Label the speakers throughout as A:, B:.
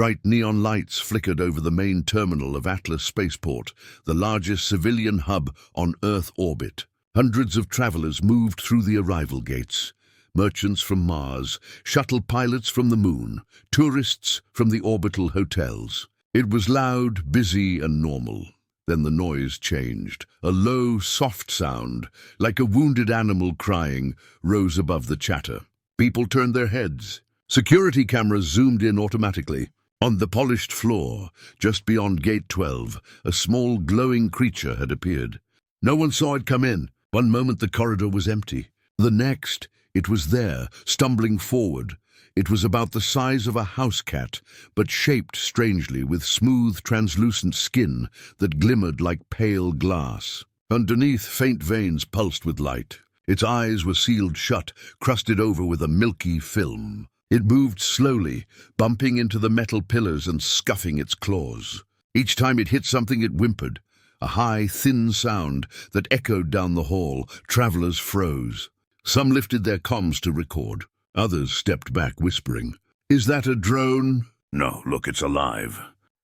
A: Bright neon lights flickered over the main terminal of Atlas Spaceport, the largest civilian hub on Earth orbit. Hundreds of travelers moved through the arrival gates. Merchants from Mars, shuttle pilots from the Moon, tourists from the orbital hotels. It was loud, busy, and normal. Then the noise changed. A low, soft sound, like a wounded animal crying, rose above the chatter. People turned their heads. Security cameras zoomed in automatically. On the polished floor, just beyond Gate 12, a small glowing creature had appeared. No one saw it come in. One moment the corridor was empty. The next, it was there, stumbling forward. It was about the size of a house cat, but shaped strangely with smooth, translucent skin that glimmered like pale glass. Underneath, faint veins pulsed with light. Its eyes were sealed shut, crusted over with a milky film. It moved slowly, bumping into the metal pillars and scuffing its claws. Each time it hit something, it whimpered, a high, thin sound that echoed down the hall. Travelers froze. Some lifted their comms to record. Others stepped back, whispering, "Is that a drone?" "No, look, it's alive."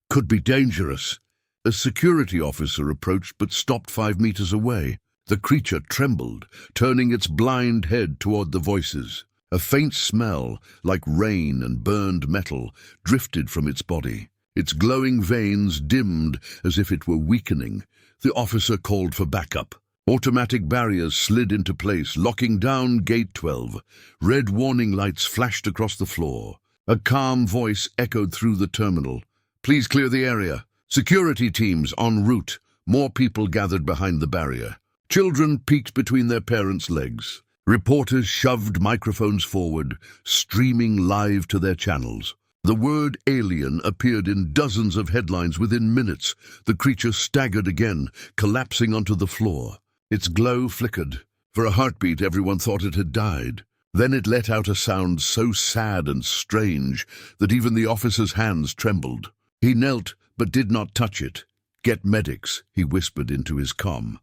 A: "Could be dangerous." A security officer approached but stopped 5 meters away. The creature trembled, turning its blind head toward the voices. A faint smell, like rain and burned metal, drifted from its body. Its glowing veins dimmed as if it were weakening. The officer called for backup. Automatic barriers slid into place, locking down Gate 12. Red warning lights flashed across the floor. A calm voice echoed through the terminal. "Please clear the area. Security teams en route." More people gathered behind the barrier. Children peeked between their parents' legs. Reporters shoved microphones forward, streaming live to their channels. The word alien appeared in dozens of headlines within minutes. The creature staggered again, collapsing onto the floor. Its glow flickered. For a heartbeat, everyone thought it had died. Then it let out a sound so sad and strange that even the officer's hands trembled. He knelt, but did not touch it. "Get medics," he whispered into his comm.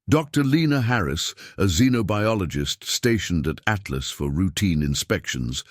A: Dr. Lena Harris, a xenobiologist stationed at Atlas for routine inspections,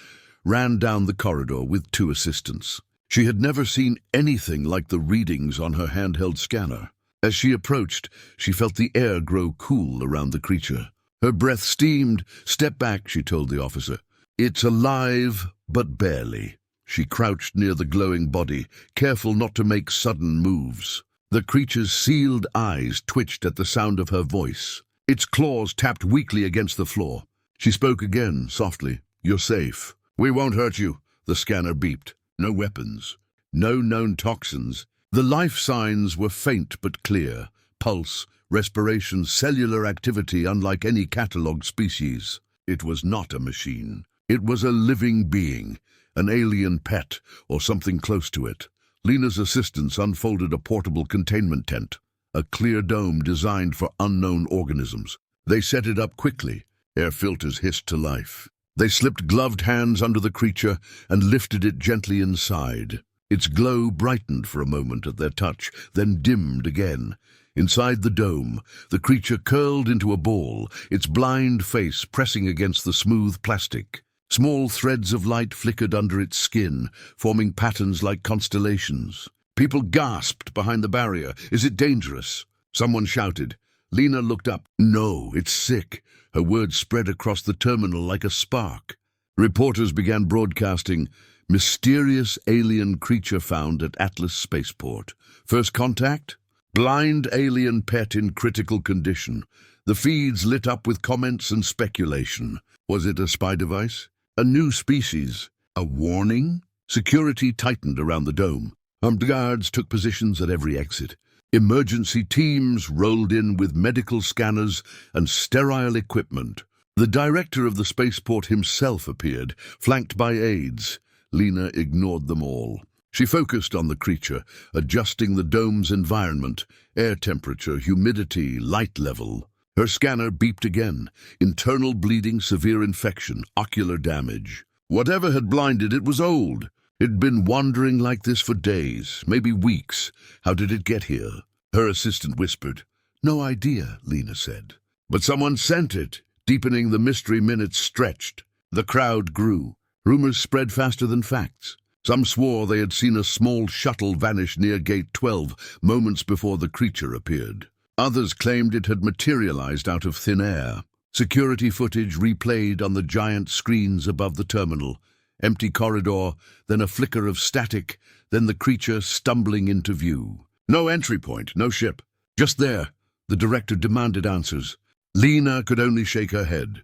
A: ran down the corridor with 2 assistants. She had never seen anything like the readings on her handheld scanner. As she approached, she felt the air grow cool around the creature. Her breath steamed. "Step back," she told the officer. "It's alive, but barely." She crouched near the glowing body, careful not to make sudden moves. The creature's sealed eyes twitched at the sound of her voice. Its claws tapped weakly against the floor. She spoke again, softly. "You're safe. We won't hurt you." The scanner beeped. No weapons. No known toxins. The life signs were faint but clear. Pulse, respiration, cellular activity unlike any catalogued species. It was not a machine. It was a living being, an alien pet, or something close to it. Lena's assistants unfolded a portable containment tent, a clear dome designed for unknown organisms. They set it up quickly. Air filters hissed to life. They slipped gloved hands under the creature and lifted it gently inside. Its glow brightened for a moment at their touch, then dimmed again. Inside the dome, the creature curled into a ball, its blind face pressing against the smooth plastic. Small threads of light flickered under its skin, forming patterns like constellations. People gasped behind the barrier. "Is it dangerous?" Someone shouted. Lena looked up. "No, it's sick." Her words spread across the terminal like a spark. Reporters began broadcasting, "Mysterious alien creature found at Atlas Spaceport. First contact? Blind alien pet in critical condition." The feeds lit up with comments and speculation. Was it a spy device? A new species? A warning? Security tightened around the dome. Armed guards took positions at every exit. Emergency teams rolled in with medical scanners and sterile equipment. The director of the spaceport himself appeared, flanked by aides. Lena ignored them all. She focused on the creature, adjusting the dome's environment, air temperature, humidity, light level. Her scanner beeped again. Internal bleeding, severe infection, ocular damage. Whatever had blinded it was old. It'd been wandering like this for days, maybe weeks. How did it get here? Her assistant whispered. "No idea," Lena said. "But someone sent it." Deepening, the mystery minutes stretched. The crowd grew. Rumors spread faster than facts. Some swore they had seen a small shuttle vanish near Gate 12 moments before the creature appeared. Others claimed it had materialized out of thin air. Security footage replayed on the giant screens above the terminal. Empty corridor, then a flicker of static, then the creature stumbling into view. No entry point, no ship. Just there. The director demanded answers. Lena could only shake her head.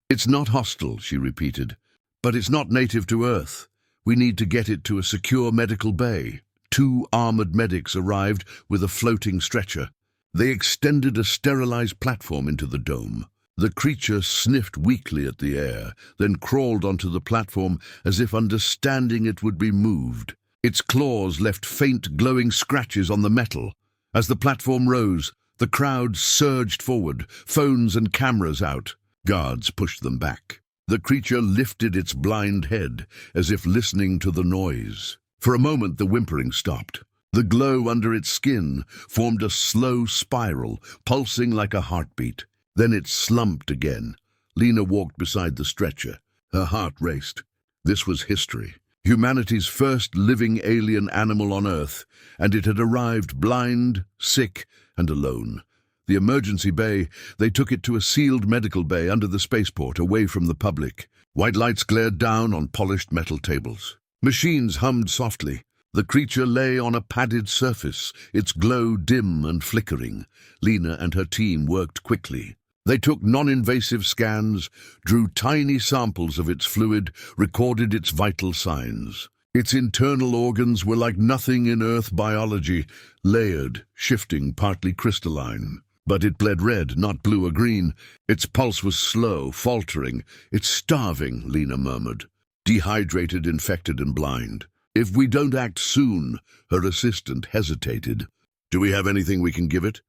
A: "It's not hostile," she repeated. "But it's not native to Earth. We need to get it to a secure medical bay." 2 armored medics arrived with a floating stretcher. They extended a sterilized platform into the dome. The creature sniffed weakly at the air, then crawled onto the platform as if understanding it would be moved. Its claws left faint, glowing scratches on the metal. As the platform rose, the crowd surged forward, phones and cameras out. Guards pushed them back. The creature lifted its blind head, as if listening to the noise. For a moment, the whimpering stopped. The glow under its skin formed a slow spiral, pulsing like a heartbeat. Then it slumped again. Lena walked beside the stretcher. Her heart raced. This was history. Humanity's first living alien animal on Earth, and it had arrived blind, sick, and alone. The emergency bay, they took it to a sealed medical bay under the spaceport, away from the public. White lights glared down on polished metal tables. Machines hummed softly. The creature lay on a padded surface, its glow dim and flickering. Lena and her team worked quickly. They took non-invasive scans, drew tiny samples of its fluid, recorded its vital signs. Its internal organs were like nothing in Earth biology, layered, shifting, partly crystalline. But it bled red, not blue or green. Its pulse was slow, faltering. "It's starving," Lena murmured. "Dehydrated, infected, and blind. If we don't act soon," her assistant hesitated. "Do we have anything we can give it?"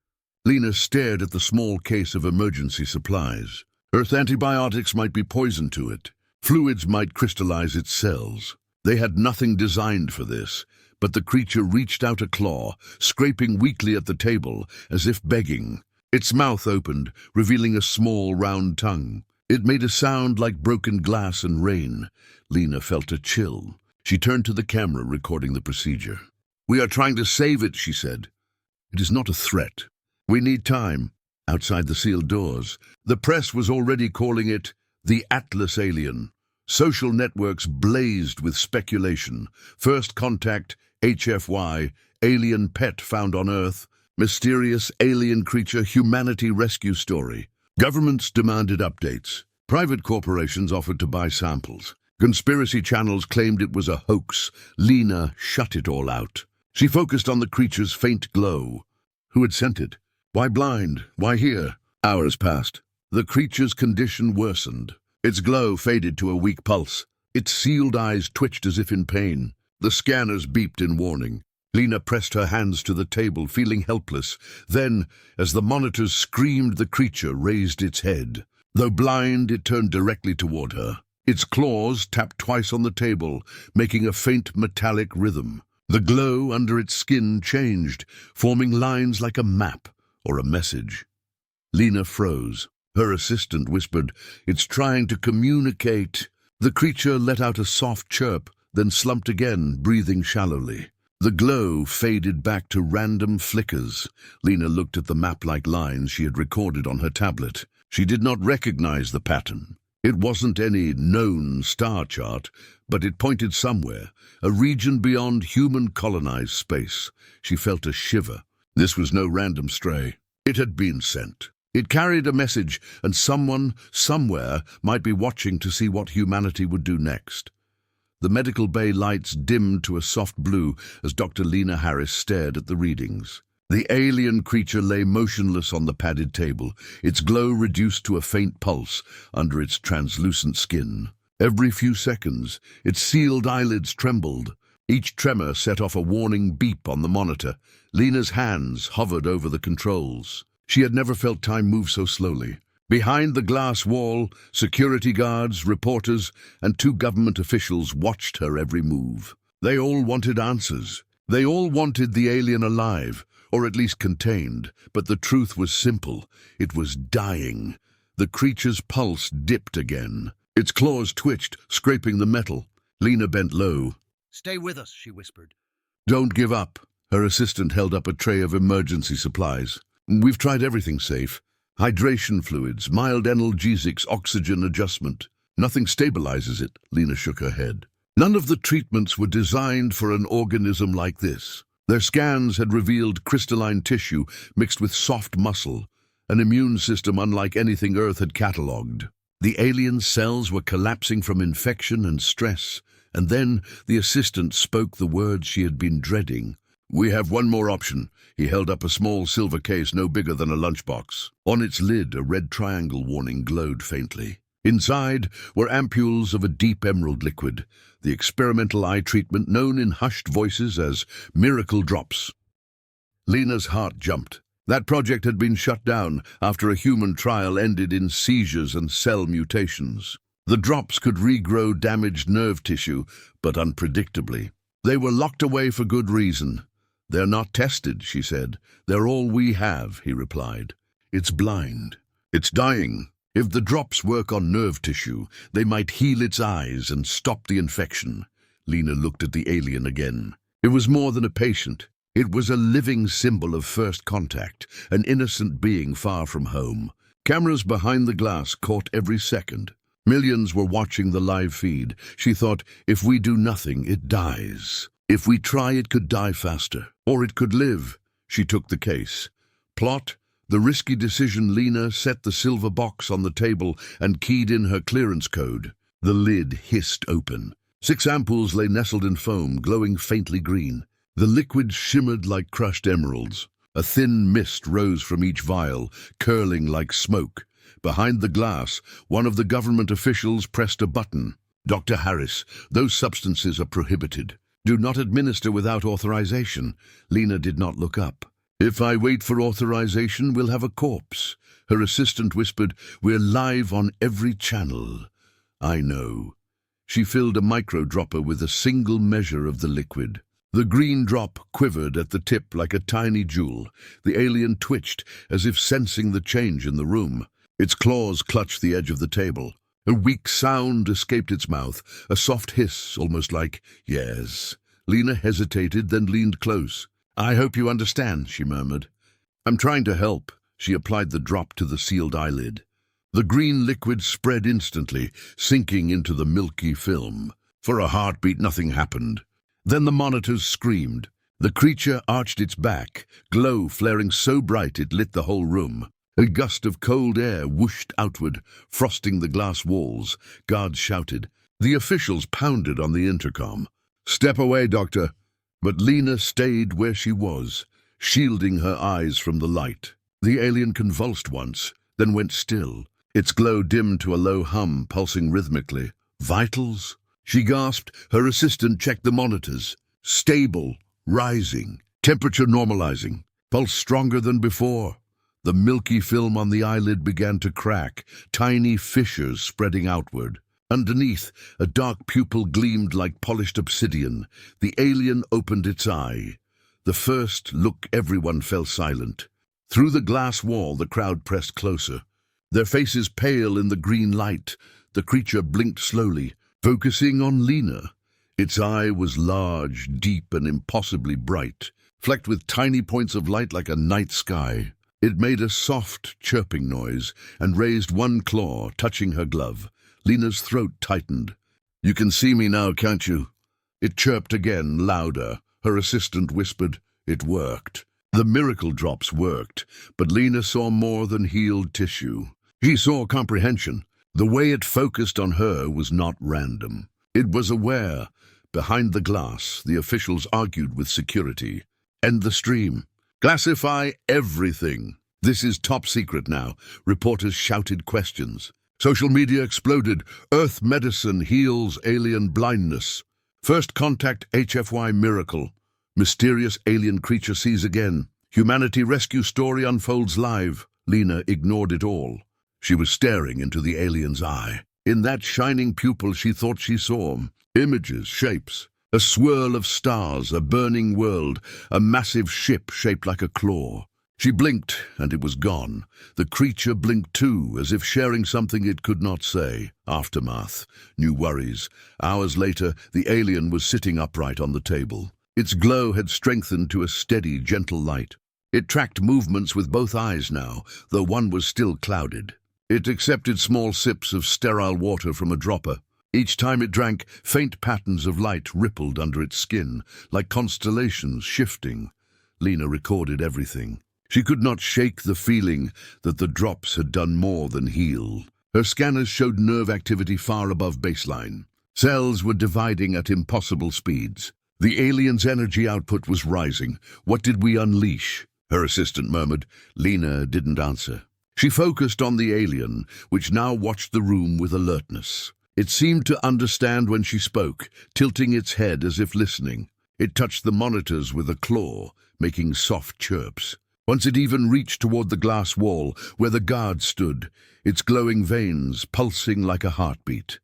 A: Lena stared at the small case of emergency supplies. Earth antibiotics might be poison to it. Fluids might crystallize its cells. They had nothing designed for this, but the creature reached out a claw, scraping weakly at the table, as if begging. Its mouth opened, revealing a small, round tongue. It made a sound like broken glass and rain. Lena felt a chill. She turned to the camera, recording the procedure. "We are trying to save it," she said. "It is not a threat. We need time." Outside the sealed doors, the press was already calling it the Atlas alien. Social networks blazed with speculation. First contact, HFY, alien pet found on Earth, mysterious alien creature humanity rescue story. Governments demanded updates. Private corporations offered to buy samples. Conspiracy channels claimed it was a hoax. Lena shut it all out. She focused on the creature's faint glow. Who had sent it? Why blind? Why here? Hours passed. The creature's condition worsened. Its glow faded to a weak pulse. Its sealed eyes twitched as if in pain. The scanners beeped in warning. Lena pressed her hands to the table, feeling helpless. Then, as the monitors screamed, the creature raised its head. Though blind, it turned directly toward her. Its claws tapped twice on the table, making a faint metallic rhythm. The glow under its skin changed, forming lines like a map or a message. Lena froze. Her assistant whispered, "It's trying to communicate." The creature let out a soft chirp, then slumped again, breathing shallowly. The glow faded back to random flickers. Lena looked at the map-like lines she had recorded on her tablet. She did not recognize the pattern. It wasn't any known star chart, but it pointed somewhere, a region beyond human-colonized space. She felt a shiver. This was no random stray. It had been sent. It carried a message, and someone, somewhere, might be watching to see what humanity would do next. The medical bay lights dimmed to a soft blue as Dr. Lena Harris stared at the readings. The alien creature lay motionless on the padded table, its glow reduced to a faint pulse under its translucent skin. Every few seconds, its sealed eyelids trembled. Each tremor set off a warning beep on the monitor. Lena's hands hovered over the controls. She had never felt time move so slowly. Behind the glass wall, security guards, reporters, and 2 government officials watched her every move. They all wanted answers. They all wanted the alien alive, or at least contained, but the truth was simple. It was dying. The creature's pulse dipped again. Its claws twitched, scraping the metal. Lena bent low.
B: Stay with us, she whispered.
A: Don't give up. Her assistant held up a tray of emergency supplies. We've tried everything safe. Hydration fluids, mild analgesics, oxygen adjustment. Nothing stabilizes it, Lena shook her head. None of the treatments were designed for an organism like this. Their scans had revealed crystalline tissue mixed with soft muscle, an immune system unlike anything Earth had catalogued. The alien cells were collapsing from infection and stress, and then the assistant spoke the words she had been dreading. We have one more option. He held up a small silver case no bigger than a lunchbox. On its lid, a red triangle warning glowed faintly. Inside were ampules of a deep emerald liquid, the experimental eye treatment known in hushed voices as miracle drops. Lena's heart jumped. That project had been shut down after a human trial ended in seizures and cell mutations. The drops could regrow damaged nerve tissue, but unpredictably. They were locked away for good reason. They're not tested, she said. They're all we have, he replied. It's blind. It's dying. If the drops work on nerve tissue, they might heal its eyes and stop the infection. Lena looked at the alien again. It was more than a patient. It was a living symbol of first contact, an innocent being far from home. Cameras behind the glass caught every second. Millions were watching the live feed. She thought, if we do nothing, it dies. If we try, it could die faster. Or it could live. She took the case. Plot, the risky decision. Lena set the silver box on the table and keyed in her clearance code. The lid hissed open. 6 ampoules lay nestled in foam, glowing faintly green. The liquid shimmered like crushed emeralds. A thin mist rose from each vial, curling like smoke. Behind the glass, one of the government officials pressed a button. Dr. Harris, those substances are prohibited. Do not administer without authorization. Lena did not look up. If I wait for authorization, we'll have a corpse. Her assistant whispered, we're live on every channel. I know. She filled a microdropper with a single measure of the liquid. The green drop quivered at the tip like a tiny jewel. The alien twitched, as if sensing the change in the room. Its claws clutched the edge of the table. A weak sound escaped its mouth, a soft hiss, almost like, yes. Lena hesitated, then leaned close. I hope you understand, she murmured. I'm trying to help. She applied the drop to the sealed eyelid. The green liquid spread instantly, sinking into the milky film. For a heartbeat, nothing happened. Then the monitors screamed. The creature arched its back, glow flaring so bright it lit the whole room. A gust of cold air whooshed outward, frosting the glass walls. Guards shouted. The officials pounded on the intercom. Step away, Doctor. But Lena stayed where she was, shielding her eyes from the light. The alien convulsed once, then went still. Its glow dimmed to a low hum, pulsing rhythmically. Vitals? She gasped. Her assistant checked the monitors. Stable, rising, temperature normalizing, pulse stronger than before. The milky film on the eyelid began to crack, tiny fissures spreading outward. Underneath, a dark pupil gleamed like polished obsidian. The alien opened its eye. The first look, everyone fell silent. Through the glass wall, the crowd pressed closer. Their faces pale in the green light. The creature blinked slowly, focusing on Lena. Its eye was large, deep, and impossibly bright, flecked with tiny points of light like a night sky. It made a soft, chirping noise and raised one claw, touching her glove. Lena's throat tightened. You can see me now, can't you? It chirped again, louder. Her assistant whispered, it worked. The miracle drops worked, but Lena saw more than healed tissue. She saw comprehension. The way it focused on her was not random. It was aware. Behind the glass, the officials argued with security. End the stream. Classify everything. This is top secret now. Reporters shouted questions. Social media exploded. Earth medicine heals alien blindness. First contact HFY miracle. Mysterious alien creature sees again. Humanity rescue story unfolds live. Lena ignored it all. She was staring into the alien's eye. In that shining pupil she thought she saw images, shapes. A swirl of stars, a burning world, a massive ship shaped like a claw. She blinked, and it was gone. The creature blinked too, as if sharing something it could not say. Aftermath. New worries. Hours later, the alien was sitting upright on the table. Its glow had strengthened to a steady, gentle light. It tracked movements with both eyes now, though one was still clouded. It accepted small sips of sterile water from a dropper. Each time it drank, faint patterns of light rippled under its skin, like constellations shifting. Lena recorded everything. She could not shake the feeling that the drops had done more than heal. Her scanners showed nerve activity far above baseline. Cells were dividing at impossible speeds. The alien's energy output was rising. What did we unleash? Her assistant murmured. Lena didn't answer. She focused on the alien, which now watched the room with alertness. It seemed to understand when she spoke, tilting its head as if listening. It touched the monitors with a claw, making soft chirps. Once it even reached toward the glass wall where the guard stood, its glowing veins pulsing like a heartbeat.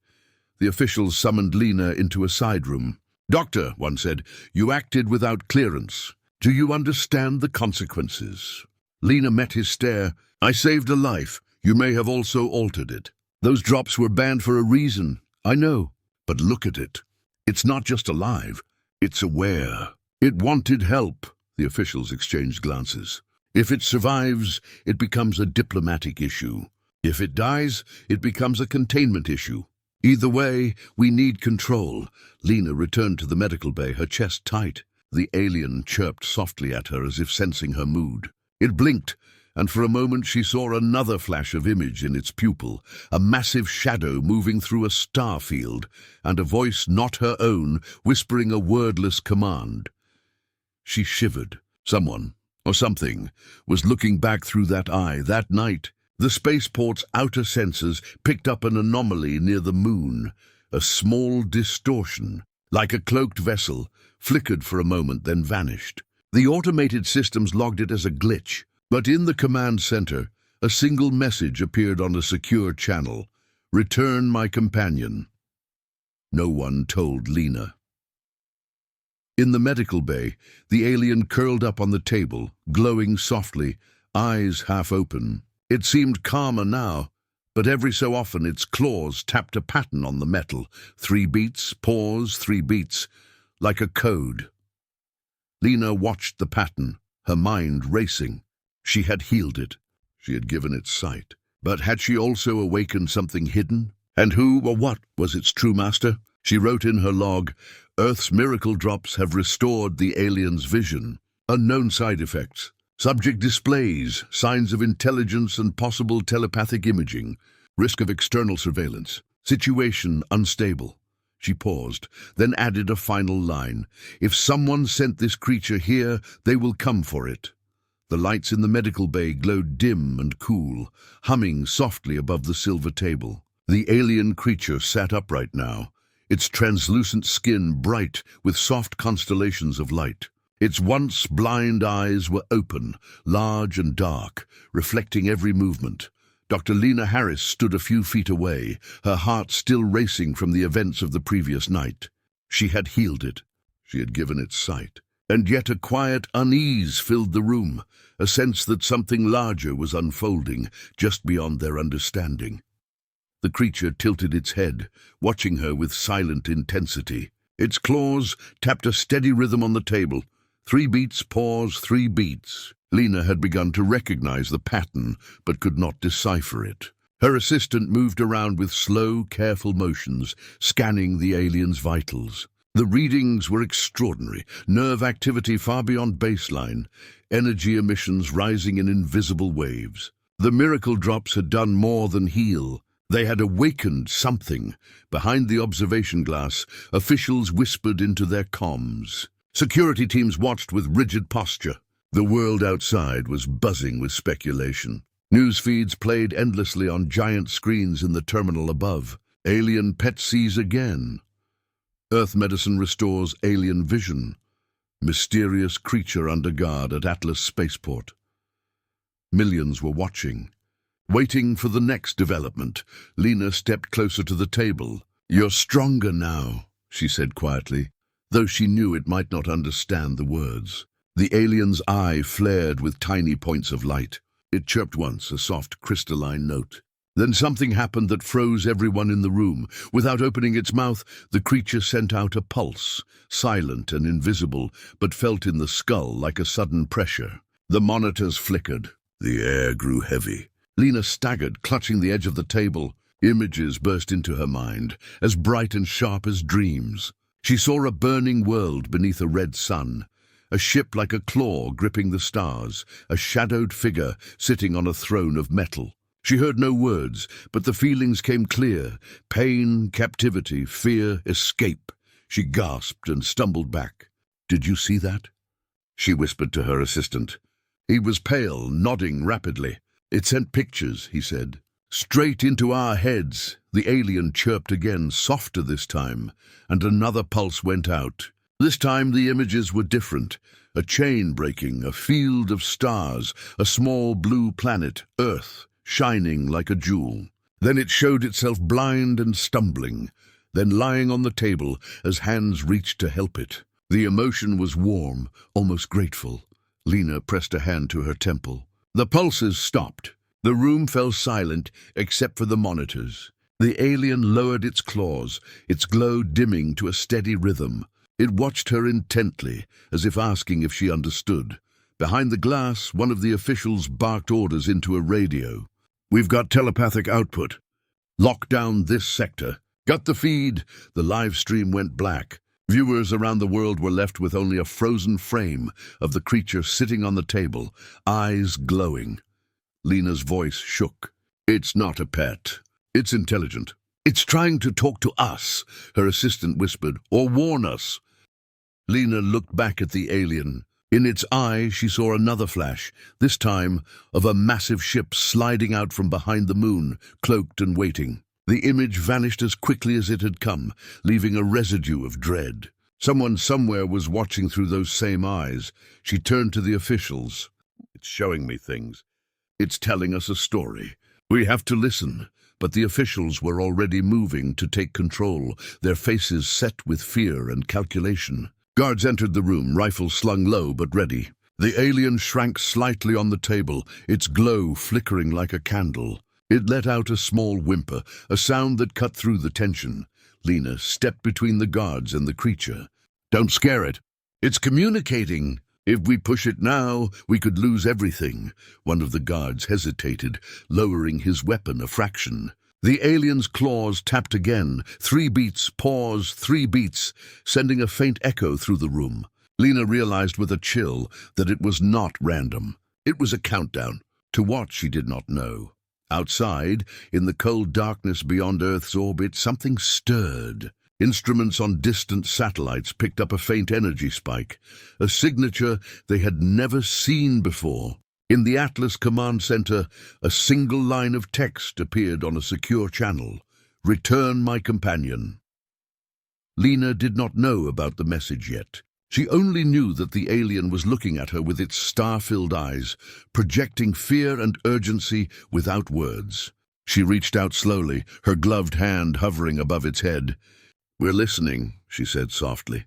A: The officials summoned Lena into a side room. "Doctor," one said, "you acted without clearance. Do you understand the consequences?" Lena met his stare. "I saved a life. You may have also altered it. Those drops were banned for a reason. I know. But look at it. It's not just alive. It's aware. It wanted help." The officials exchanged glances. "If it survives, it becomes a diplomatic issue. If it dies, it becomes a containment issue. Either way, we need control." Lena returned to the medical bay, her chest tight. The alien chirped softly at her as if sensing her mood. It blinked, and for a moment she saw another flash of image in its pupil, a massive shadow moving through a star field, and a voice not her own whispering a wordless command. She shivered. Someone, or something, was looking back through that eye that night. The spaceport's outer sensors picked up an anomaly near the moon, a small distortion, like a cloaked vessel, flickered for a moment, then vanished. The automated systems logged it as a glitch, but in the command center, a single message appeared on a secure channel. "Return my companion." No one told Lena. In the medical bay, the alien curled up on the table, glowing softly, eyes half open. It seemed calmer now, but every so often its claws tapped a pattern on the metal. 3 beats, pause, 3 beats, like a code. Lena watched the pattern, her mind racing. She had healed it. She had given it sight. But had she also awakened something hidden? And who or what was its true master? She wrote in her log, "Earth's miracle drops have restored the alien's vision. Unknown side effects. Subject displays signs of intelligence and possible telepathic imaging. Risk of external surveillance. Situation unstable." She paused, then added a final line. "If someone sent this creature here, they will come for it." The lights in the medical bay glowed dim and cool, humming softly above the silver table. The alien creature sat upright now, its translucent skin bright with soft constellations of light. Its once blind eyes were open, large and dark, reflecting every movement. Dr. Lena Harris stood a few feet away, her heart still racing from the events of the previous night. She had healed it. She had given it sight. And yet a quiet unease filled the room, a sense that something larger was unfolding, just beyond their understanding. The creature tilted its head, watching her with silent intensity. Its claws tapped a steady rhythm on the table. 3 beats, pause, 3 beats. Lena had begun to recognize the pattern, but could not decipher it. Her assistant moved around with slow, careful motions, scanning the alien's vitals. The readings were extraordinary, nerve activity far beyond baseline, energy emissions rising in invisible waves. The miracle drops had done more than heal. They had awakened something. Behind the observation glass, officials whispered into their comms. Security teams watched with rigid posture. The world outside was buzzing with speculation. News feeds played endlessly on giant screens in the terminal above. Alien PET sees again. Earth medicine restores alien vision. Mysterious creature under guard at Atlas Spaceport. Millions were watching. Waiting for the next development, Lena stepped closer to the table. "You're stronger now," she said quietly, though she knew it might not understand the words. The alien's eye flared with tiny points of light. It chirped once, a soft, crystalline note. Then something happened that froze everyone in the room. Without opening its mouth, the creature sent out a pulse, silent and invisible, but felt in the skull like a sudden pressure. The monitors flickered. The air grew heavy. Lena staggered, clutching the edge of the table. Images burst into her mind, as bright and sharp as dreams. She saw a burning world beneath a red sun, a ship like a claw gripping the stars, a shadowed figure sitting on a throne of metal. She heard no words, but the feelings came clear. Pain, captivity, fear, escape. She gasped and stumbled back. "Did you see that?" she whispered to her assistant. He was pale, nodding rapidly. "It sent pictures," he said. "Straight into our heads." The alien chirped again, softer this time, and another pulse went out. This time the images were different. A chain breaking, a field of stars, a small blue planet, Earth, shining like a jewel. Then it showed itself blind and stumbling, then lying on the table as hands reached to help it. The emotion was warm, almost grateful. Lena pressed a hand to her temple. The pulses stopped. The room fell silent except for the monitors. The alien lowered its claws, its glow dimming to a steady rhythm. It watched her intently, as if asking if she understood. Behind the glass, one of the officials barked orders into a radio. "We've got telepathic output. Lock down this sector." "Got the feed." The live stream went black. Viewers around the world were left with only a frozen frame of the creature sitting on the table, eyes glowing. Lena's voice shook. "It's not a pet. It's intelligent. It's trying to talk to us," her assistant whispered, "or warn us." Lena looked back at the alien. In its eye, she saw another flash, this time of a massive ship sliding out from behind the moon, cloaked and waiting. The image vanished as quickly as it had come, leaving a residue of dread. Someone somewhere was watching through those same eyes. She turned to the officials. "It's showing me things. It's telling us a story. We have to listen." But the officials were already moving to take control, their faces set with fear and calculation. Guards entered the room, rifles slung low but ready. The alien shrank slightly on the table, its glow flickering like a candle. It let out a small whimper, a sound that cut through the tension. Lena stepped between the guards and the creature. "Don't scare it. It's communicating. If we push it now, we could lose everything." One of the guards hesitated, lowering his weapon a fraction. The alien's claws tapped again. 3 beats, pause, 3 beats, sending a faint echo through the room. Lena realized with a chill that it was not random. It was a countdown. To what she did not know. Outside, in the cold darkness beyond Earth's orbit, something stirred. Instruments on distant satellites picked up a faint energy spike, a signature they had never seen before. In the Atlas command center, a single line of text appeared on a secure channel. "Return my companion." Lena did not know about the message yet. She only knew that the alien was looking at her with its star-filled eyes, projecting fear and urgency without words. She reached out slowly, her gloved hand hovering above its head. "We're listening," she said softly.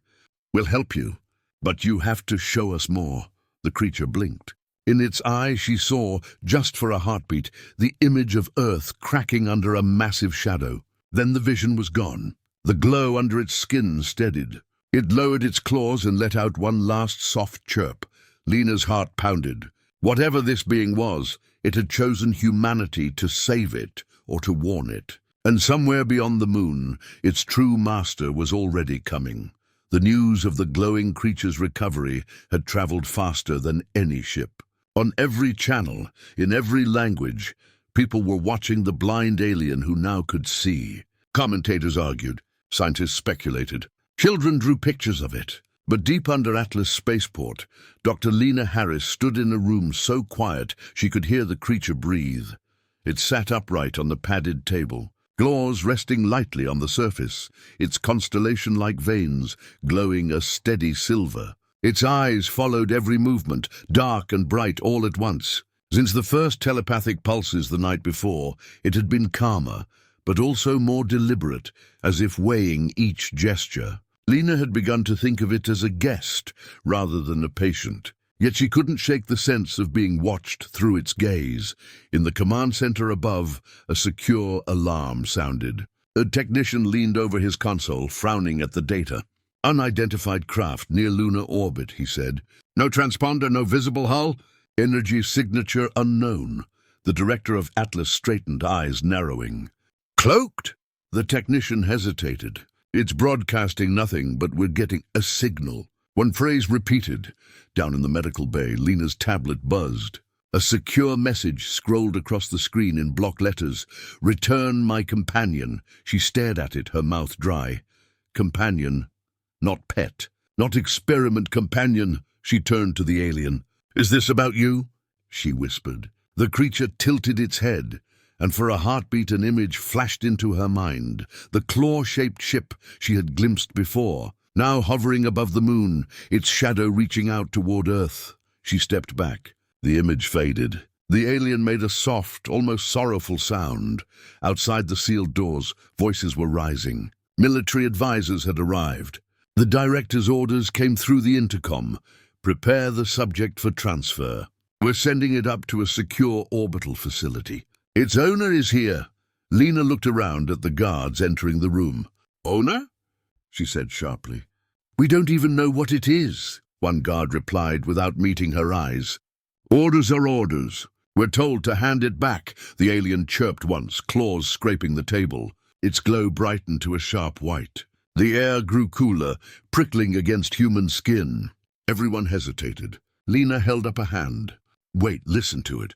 A: "We'll help you, but you have to show us more." The creature blinked. In its eye she saw, just for a heartbeat, the image of Earth cracking under a massive shadow. Then the vision was gone. The glow under its skin steadied. It lowered its claws and let out one last soft chirp. Lena's heart pounded. Whatever this being was, it had chosen humanity to save it or to warn it. And somewhere beyond the moon, its true master was already coming. The news of the glowing creature's recovery had traveled faster than any ship. On every channel, in every language, people were watching the blind alien who now could see. Commentators argued. Scientists speculated. Children drew pictures of it. But deep under Atlas Spaceport, Dr. Lena Harris stood in a room so quiet she could hear the creature breathe. It sat upright on the padded table, claws resting lightly on the surface, its constellation-like veins glowing a steady silver. Its eyes followed every movement, dark and bright all at once. Since the first telepathic pulses the night before, it had been calmer, but also more deliberate, as if weighing each gesture. Lena had begun to think of it as a guest rather than a patient. Yet she couldn't shake the sense of being watched through its gaze. In the command center above, a secure alarm sounded. A technician leaned over his console, frowning at the data. "Unidentified craft near lunar orbit," he said. "No transponder, no visible hull. Energy signature unknown." The director of Atlas straightened, eyes narrowing. "Cloaked?" The technician hesitated. "It's broadcasting nothing, but we're getting a signal." One phrase repeated. Down in the medical bay, Lena's tablet buzzed. A secure message scrolled across the screen in block letters. "Return my companion." She stared at it, her mouth dry. Companion, not pet, not experiment companion. She turned to the alien. "Is this about you?" she whispered. The creature tilted its head, and for a heartbeat an image flashed into her mind. The claw-shaped ship she had glimpsed before, now hovering above the moon, its shadow reaching out toward Earth. She stepped back. The image faded. The alien made a soft, almost sorrowful sound. Outside the sealed doors, voices were rising. Military advisors had arrived. The director's orders came through the intercom. "Prepare the subject for transfer. We're sending it up to a secure orbital facility. Its owner is here." Lena looked around at the guards entering the room. "Owner?" she said sharply. "We don't even know what it is," one guard replied without meeting her eyes. "Orders are orders. We're told to hand it back," the alien chirped once, claws scraping the table. Its glow brightened to a sharp white. The air grew cooler, prickling against human skin. Everyone hesitated. Lena held up a hand. "Wait, listen to it."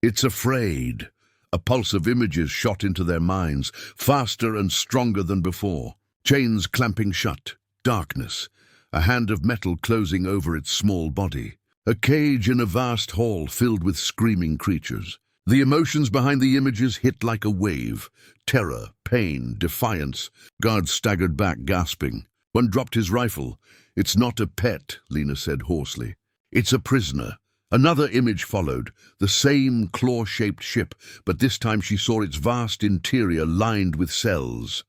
A: "It's afraid." A pulse of images shot into their minds, faster and stronger than before. Chains clamping shut. Darkness. A hand of metal closing over its small body. A cage in a vast hall filled with screaming creatures. The emotions behind the images hit like a wave. Terror, pain, defiance. Guards staggered back, gasping. One dropped his rifle. "It's not a pet," Lena said hoarsely. "It's a prisoner." Another image followed, the same claw-shaped ship, but this time she saw its vast interior lined with cells.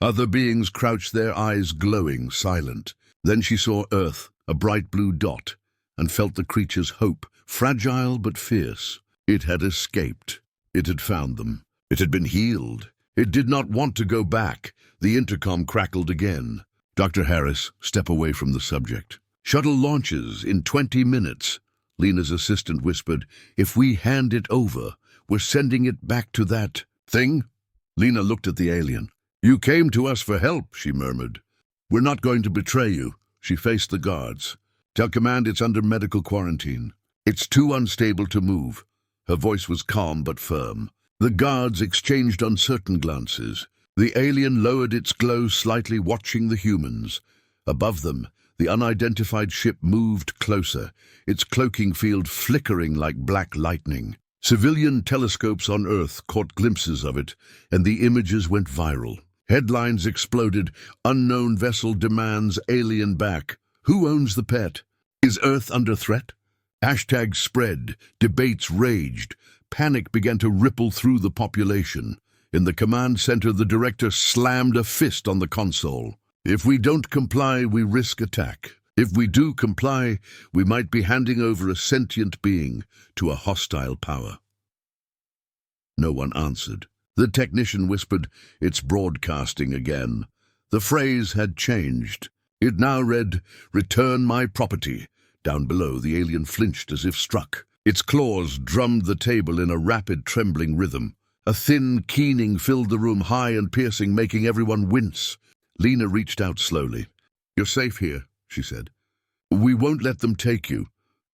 A: Other beings crouched, their eyes glowing, silent. Then she saw Earth, a bright blue dot, and felt the creature's hope, fragile but fierce. It had escaped. It had found them. It had been healed. It did not want to go back. The intercom crackled again. "Dr. Harris, step away from the subject." "Shuttle launches in 20 minutes. Lena's assistant whispered. "If we hand it over, we're sending it back to that thing." Lena looked at the alien. "You came to us for help," she murmured. "We're not going to betray you." She faced the guards. "Tell command it's under medical quarantine. It's too unstable to move." Her voice was calm but firm. The guards exchanged uncertain glances. The alien lowered its glow slightly, watching the humans. Above them, the unidentified ship moved closer, its cloaking field flickering like black lightning. Civilian telescopes on Earth caught glimpses of it, and the images went viral. Headlines exploded. "Unknown vessel demands alien back." "Who owns the pet?" "Is Earth under threat?" Hashtags spread. Debates raged. Panic began to ripple through the population. In the command center, the director slammed a fist on the console. "If we don't comply, we risk attack. If we do comply, we might be handing over a sentient being to a hostile power." No one answered. The technician whispered, "It's broadcasting again." The phrase had changed. It now read, "Return my property." Down below, the alien flinched as if struck. Its claws drummed the table in a rapid, trembling rhythm. A thin keening filled the room, high and piercing, making everyone wince. Lena reached out slowly. "You're safe here," she said. "We won't let them take you."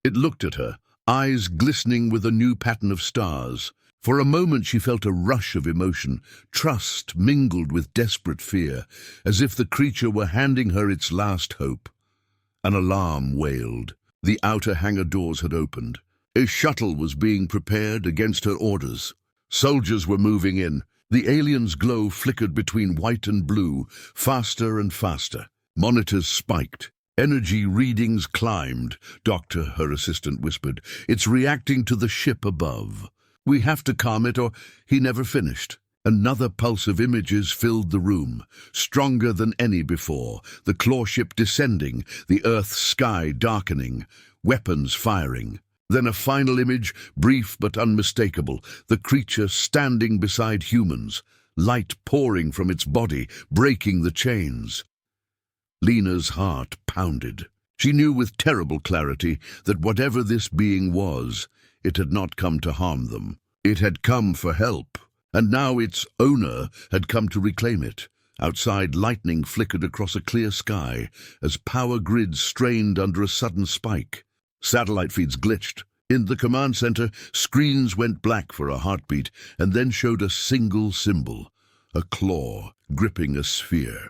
A: It looked at her, eyes glistening with a new pattern of stars. For a moment she felt a rush of emotion, trust mingled with desperate fear, as if the creature were handing her its last hope. An alarm wailed. The outer hangar doors had opened. A shuttle was being prepared against her orders. Soldiers were moving in. The alien's glow flickered between white and blue, faster and faster. Monitors spiked. Energy readings climbed. "Doctor," her assistant whispered, "it's reacting to the ship above. We have to calm it," or he never finished. Another pulse of images filled the room, stronger than any before, the claw ship descending, the Earth's sky darkening, weapons firing. Then a final image, brief but unmistakable, the creature standing beside humans, light pouring from its body, breaking the chains. Lena's heart pounded. She knew with terrible clarity that whatever this being was, it had not come to harm them. It had come for help. And now its owner had come to reclaim it. Outside, lightning flickered across a clear sky as power grids strained under a sudden spike. Satellite feeds glitched. In the command center, screens went black for a heartbeat and then showed a single symbol, a claw gripping a sphere.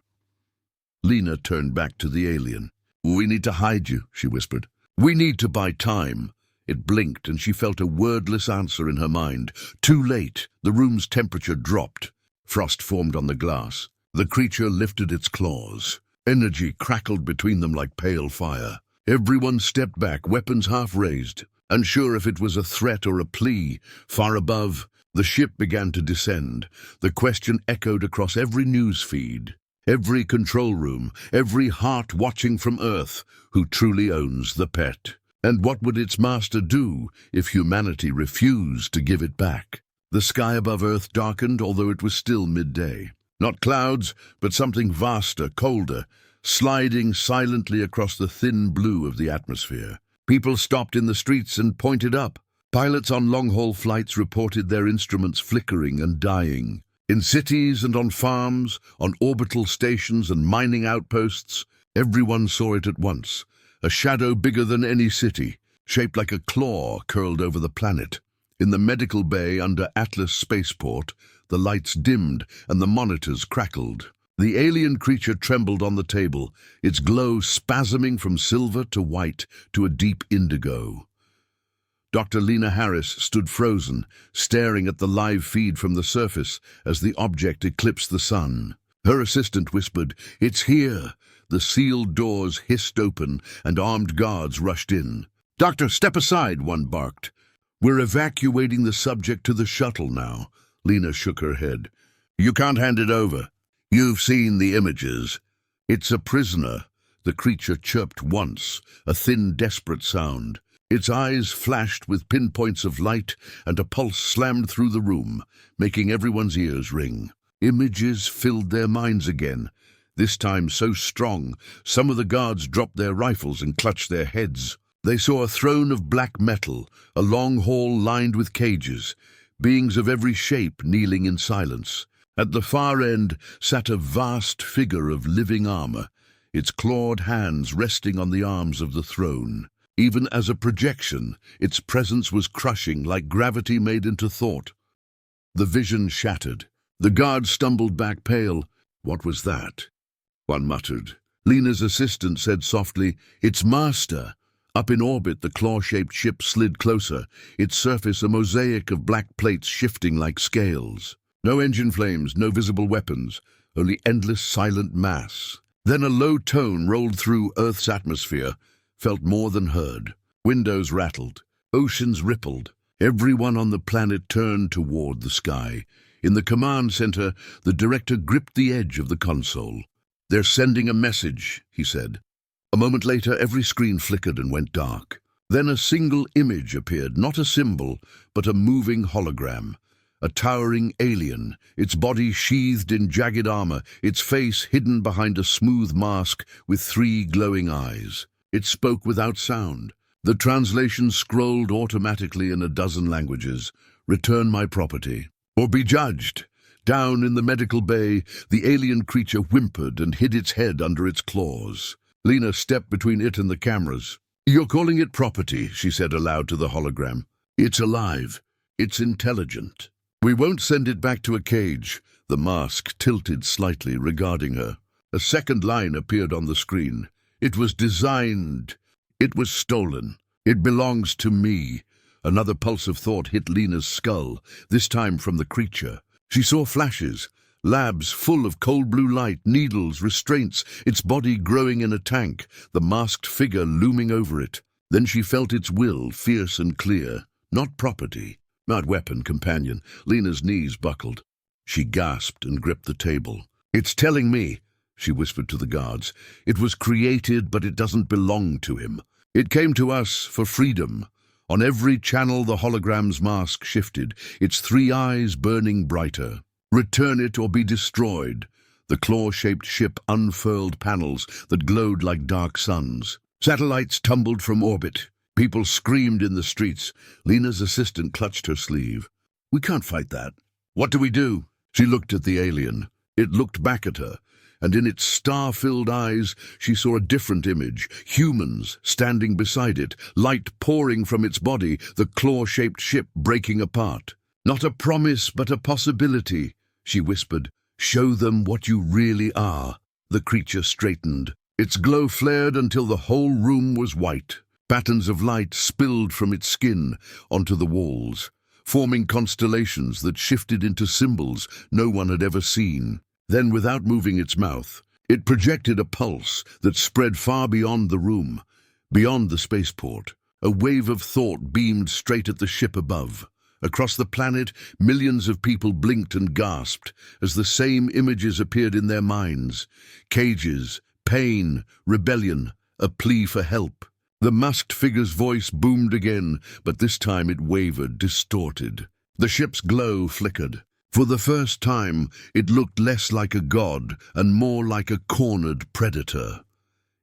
A: Lena turned back to the alien. "We need to hide you," she whispered. "We need to buy time." It blinked, and she felt a wordless answer in her mind. Too late. The room's temperature dropped. Frost formed on the glass. The creature lifted its claws. Energy crackled between them like pale fire. Everyone stepped back, weapons half raised. Unsure if it was a threat or a plea, far above, the ship began to descend. The question echoed across every news feed, every control room, every heart watching from Earth. Who truly owns the pet? And what would its master do if humanity refused to give it back? The sky above Earth darkened, although it was still midday. Not clouds, but something vaster, colder, sliding silently across the thin blue of the atmosphere. People stopped in the streets and pointed up. Pilots on long-haul flights reported their instruments flickering and dying. In cities and on farms, on orbital stations and mining outposts, everyone saw it at once. A shadow bigger than any city, shaped like a claw curled over the planet. In the medical bay under Atlas Spaceport, the lights dimmed and the monitors crackled. The alien creature trembled on the table, its glow spasming from silver to white to a deep indigo. Dr. Lena Harris stood frozen, staring at the live feed from the surface as the object eclipsed the sun. Her assistant whispered, "It's here." The sealed doors hissed open, and armed guards rushed in. "Doctor, step aside," one barked. "We're evacuating the subject to the shuttle now." Lena shook her head. "You can't hand it over. You've seen the images. It's a prisoner." The creature chirped once, a thin, desperate sound. Its eyes flashed with pinpoints of light, and a pulse slammed through the room, making everyone's ears ring. Images filled their minds again. This time so strong, some of the guards dropped their rifles and clutched their heads. They saw a throne of black metal, a long hall lined with cages, beings of every shape kneeling in silence. At the far end sat a vast figure of living armor, its clawed hands resting on the arms of the throne. Even as a projection, its presence was crushing like gravity made into thought. The vision shattered. The guards stumbled back pale. What was that? One muttered. Lena's assistant said softly, "It's master." Up in orbit, the claw-shaped ship slid closer, its surface a mosaic of black plates shifting like scales. No engine flames, no visible weapons, only endless silent mass. Then a low tone rolled through Earth's atmosphere, felt more than heard. Windows rattled, oceans rippled. Everyone on the planet turned toward the sky. In the command center, the director gripped the edge of the console. "They're sending a message," he said. A moment later, every screen flickered and went dark. Then a single image appeared, not a symbol, but a moving hologram. A towering alien, its body sheathed in jagged armor, its face hidden behind a smooth mask with 3 glowing eyes. It spoke without sound. The translation scrolled automatically in a dozen languages. "Return my property, or be judged." Down in the medical bay, the alien creature whimpered and hid its head under its claws. Lena stepped between it and the cameras. "You're calling it property," she said aloud to the hologram. "It's alive. It's intelligent. We won't send it back to a cage." The mask tilted slightly, regarding her. A second line appeared on the screen. "It was designed. It was stolen. It belongs to me." Another pulse of thought hit Lena's skull, this time from the creature. She saw flashes, labs full of cold blue light, needles, restraints, its body growing in a tank, the masked figure looming over it. Then she felt its will, fierce and clear. Not property, not weapon, companion. Lena's knees buckled. She gasped and gripped the table. "It's telling me," she whispered to the guards. "It was created, but it doesn't belong to him. It came to us for freedom." On every channel the hologram's mask shifted, its three eyes burning brighter. "Return it or be destroyed." The claw-shaped ship unfurled panels that glowed like dark suns. Satellites tumbled from orbit. People screamed in the streets. Lena's assistant clutched her sleeve. "We can't fight that." "What do we do?" She looked at the alien. It looked back at her, and in its star-filled eyes she saw a different image. Humans standing beside it, light pouring from its body, the claw-shaped ship breaking apart. "Not a promise, but a possibility," she whispered. "Show them what you really are." The creature straightened. Its glow flared until the whole room was white. Patterns of light spilled from its skin onto the walls, forming constellations that shifted into symbols no one had ever seen. Then, without moving its mouth, it projected a pulse that spread far beyond the room, beyond the spaceport. A wave of thought beamed straight at the ship above. Across the planet, millions of people blinked and gasped as the same images appeared in their minds. Cages, pain, rebellion, a plea for help. The masked figure's voice boomed again, but this time it wavered, distorted. The ship's glow flickered. For the first time, it looked less like a god and more like a cornered predator.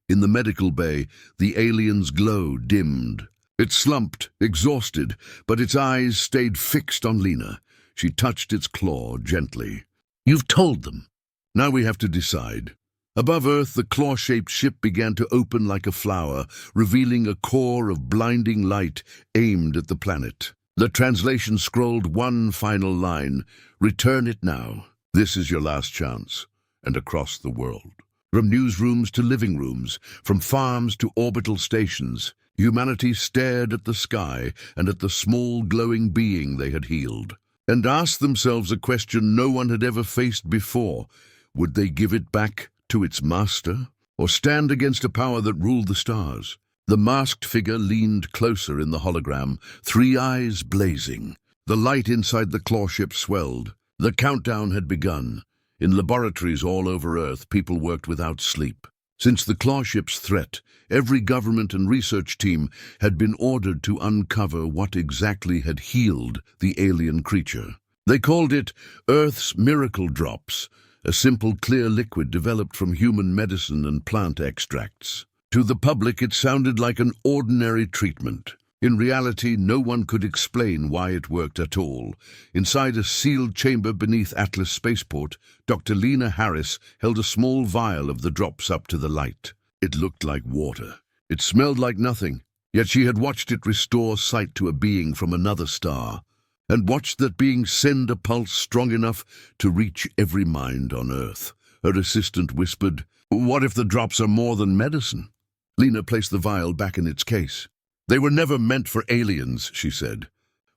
A: In the medical bay, the alien's glow dimmed. It slumped, exhausted, but its eyes stayed fixed on Lena. She touched its claw gently. "You've told them. Now we have to decide." Above Earth, the claw-shaped ship began to open like a flower, revealing a core of blinding light aimed at the planet. The translation scrolled one final line: "Return it now. This is your last chance." And across the world, from newsrooms to living rooms, from farms to orbital stations, humanity stared at the sky and at the small glowing being they had healed, and asked themselves a question no one had ever faced before. Would they give it back to its master, or stand against a power that ruled the stars? The masked figure leaned closer in the hologram, three eyes blazing. The light inside the claw ship swelled. The countdown had begun. In laboratories all over Earth, people worked without sleep. Since the claw ship's threat, every government and research team had been ordered to uncover what exactly had healed the alien creature. They called it Earth's Miracle Drops, a simple clear liquid developed from human medicine and plant extracts. To the public, it sounded like an ordinary treatment. In reality, no one could explain why it worked at all. Inside a sealed chamber beneath Atlas Spaceport, Dr. Lena Harris held a small vial of the drops up to the light. It looked like water. It smelled like nothing, yet she had watched it restore sight to a being from another star, and watched that being send a pulse strong enough to reach every mind on Earth. Her assistant whispered, "What if the drops are more than medicine?" Lena placed the vial back in its case. "They were never meant for aliens," she said.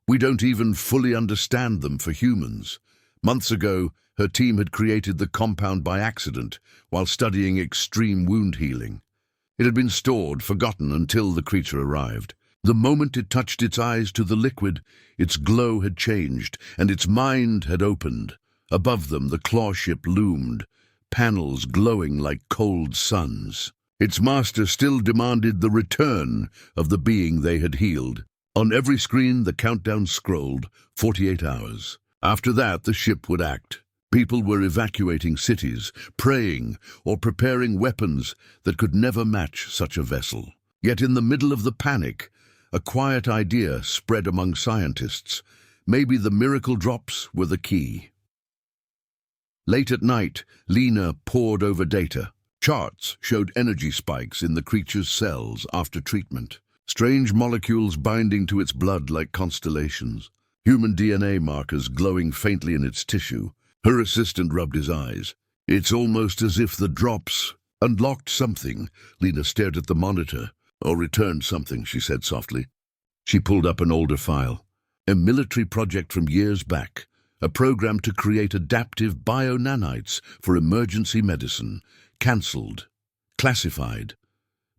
A: "We don't even fully understand them for humans." Months ago, her team had created the compound by accident while studying extreme wound healing. It had been stored, forgotten, until the creature arrived. The moment it touched its eyes to the liquid, its glow had changed, and its mind had opened. Above them, the claw ship loomed, panels glowing like cold suns. Its master still demanded the return of the being they had healed. On every screen, the countdown scrolled, 48 hours. After that, the ship would act. People were evacuating cities, praying, or preparing weapons that could never match such a vessel. Yet in the middle of the panic, a quiet idea spread among scientists. Maybe the miracle drops were the key. Late at night, Lena pored over data. Charts showed energy spikes in the creature's cells after treatment, strange molecules binding to its blood like constellations, human DNA markers glowing faintly in its tissue. Her assistant rubbed his eyes. "It's almost as if the drops unlocked something." Lena stared at the monitor. "Or returned something," she said softly. She pulled up an older file. A military project from years back, a program to create adaptive bio-nanites for emergency medicine. Cancelled, classified.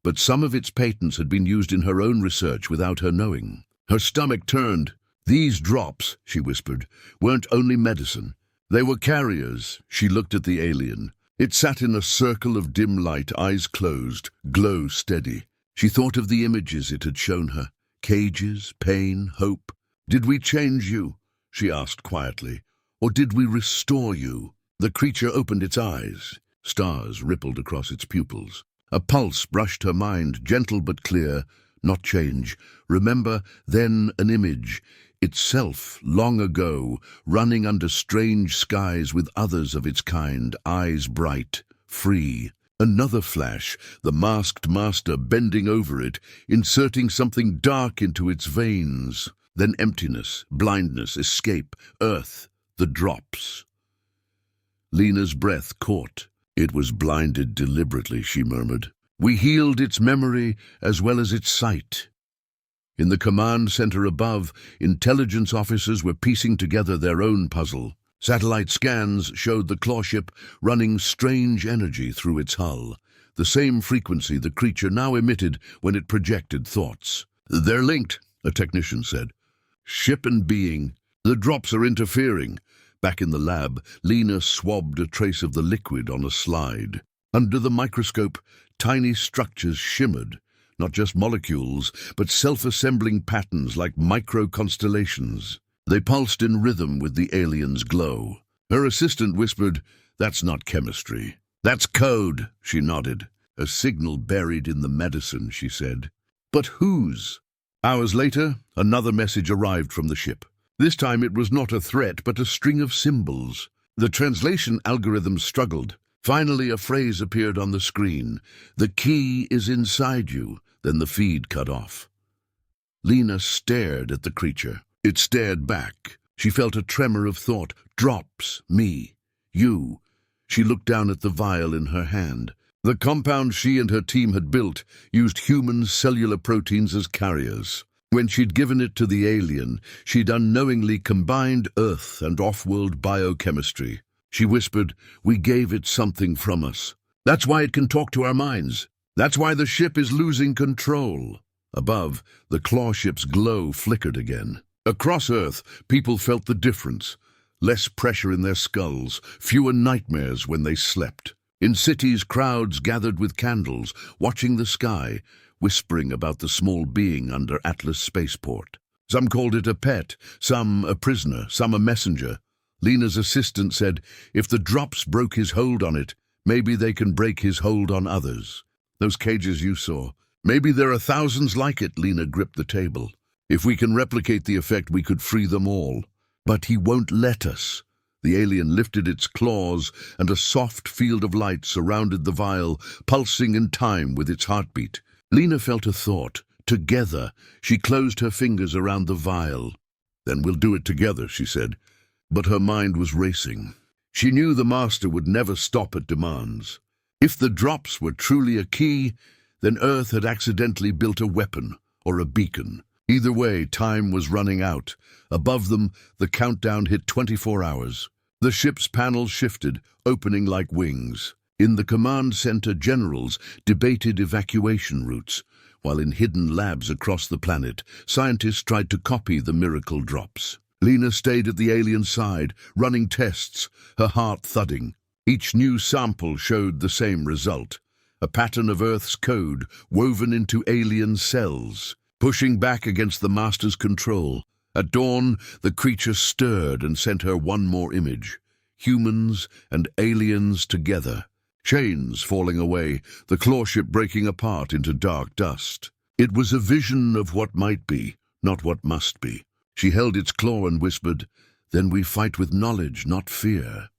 A: But some of its patents had been used in her own research without her knowing. Her stomach turned. "These drops," she whispered, "weren't only medicine. They were carriers. She looked at the alien. It sat in a circle of dim light, eyes closed, glow steady. She thought of the images it had shown her. Cages, pain, hope. "Did we change you?" she asked quietly. "Or did we restore you?" The creature opened its eyes. Stars rippled across its pupils. A pulse brushed her mind, gentle but clear. Not change. Remember, then an image. Itself, long ago, running under strange skies with others of its kind, eyes bright, free. Another flash, the masked master bending over it, inserting something dark into its veins. Then emptiness, blindness, escape, earth, the drops. Lena's breath caught. "It was blinded deliberately," she murmured. "We healed its memory as well as its sight." In the command center above, intelligence officers were piecing together their own puzzle. Satellite scans showed the clawship running strange energy through its hull, the same frequency the creature now emitted when it projected thoughts. "They're linked," a technician said. "Ship and being. The drops are interfering." Back in the lab, Lena swabbed a trace of the liquid on a slide. Under the microscope, tiny structures shimmered. Not just molecules, but self-assembling patterns like micro-constellations. They pulsed in rhythm with the alien's glow. Her assistant whispered, "That's not chemistry. That's code," she nodded. "A signal buried in the medicine," she said. "But whose?" Hours later, another message arrived from the ship. This time it was not a threat, but a string of symbols. The translation algorithm struggled. Finally, a phrase appeared on the screen. "The key is inside you." Then the feed cut off. Lena stared at the creature. It stared back. She felt a tremor of thought. Drops. Me. You. She looked down at the vial in her hand. The compound she and her team had built used human cellular proteins as carriers. When she'd given it to the alien, she'd unknowingly combined Earth and off-world biochemistry. She whispered, "We gave it something from us. That's why it can talk to our minds. That's why the ship is losing control." Above, the clawship's glow flickered again. Across Earth, people felt the difference. Less pressure in their skulls, fewer nightmares when they slept. In cities, crowds gathered with candles, watching the sky, whispering about the small being under Atlas spaceport. Some called it a pet, some a prisoner, some a messenger. Lena's assistant said, "If the drops broke his hold on it, maybe they can break his hold on others. Those cages you saw, maybe there are thousands like it." Lena gripped the table. "If we can replicate the effect, we could free them all. But he won't let us." The alien lifted its claws, and a soft field of light surrounded the vial, pulsing in time with its heartbeat. Lena felt a thought. Together, she closed her fingers around the vial. "Then we'll do it together," she said. But her mind was racing. She knew the master would never stop at demands. If the drops were truly a key, then Earth had accidentally built a weapon or a beacon. Either way, time was running out. Above them, the countdown hit 24 hours. The ship's panels shifted, opening like wings. In the command center, generals debated evacuation routes, while in hidden labs across the planet, scientists tried to copy the miracle drops. Lena stayed at the alien's side, running tests, her heart thudding. Each new sample showed the same result, a pattern of Earth's code woven into alien cells, pushing back against the master's control. At dawn, the creature stirred and sent her one more image. Humans and aliens together. Chains falling away, the clawship breaking apart into dark dust. It was a vision of what might be, not what must be. She held its claw and whispered, "Then we fight with knowledge, not fear."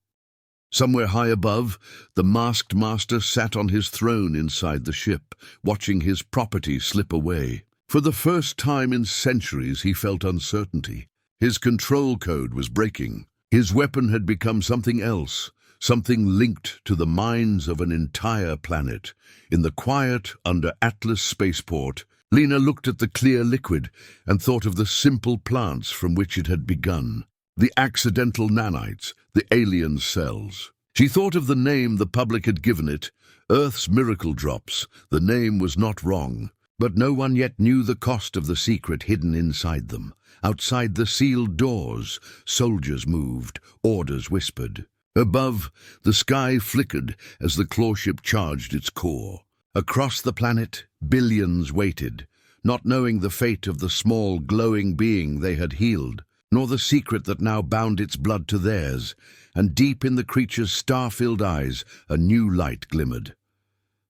A: Somewhere high above, the masked master sat on his throne inside the ship, watching his property slip away. For the first time in centuries, he felt uncertainty. His control code was breaking. His weapon had become something else, something linked to the minds of an entire planet. In the quiet under Atlas spaceport, Lena looked at the clear liquid and thought of the simple plants from which it had begun. The accidental nanites, the alien cells. She thought of the name the public had given it, Earth's miracle drops. The name was not wrong. But no one yet knew the cost of the secret hidden inside them. Outside the sealed doors, soldiers moved, orders whispered. Above, the sky flickered as the clawship charged its core. Across the planet, billions waited, not knowing the fate of the small, glowing being they had healed, nor the secret that now bound its blood to theirs, and deep in the creature's star-filled eyes a new light glimmered.